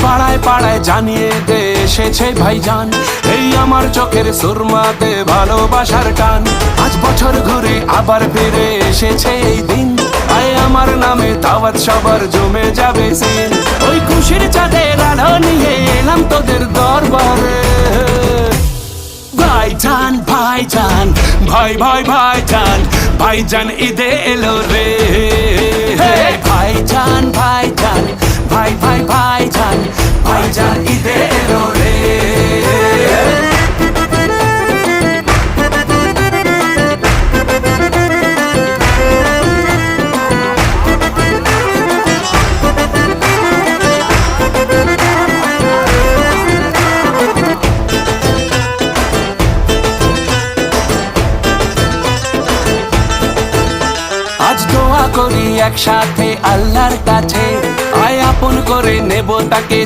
পাড়ায় পাড়ায় জানিয়ে দে এসেছে ভাইজান, এই আমার চোখের সুরমাতে ভালোবাসার টান। আজ বছর ঘুরে আবার ফিরে এসেছে এই দিন, আয় আমার নামে দাওয়াত সবার জমে যাবে সিন। ওই খুশির চাঁদের আলো নিয়ে এলাম তোদের দরবারে। ভাইজান ভাইজান ভাই ভাই ভাইজান, ভাইজান ঈদে এলো রে। ভাইজান ভাইজান ভাই ভাই ভাইজান, ভাইজান ঈদে এলো রে। আজ দোয়া করি একসাথে আল্লাহর কাছে, আয় আপন করে নেব তাকে।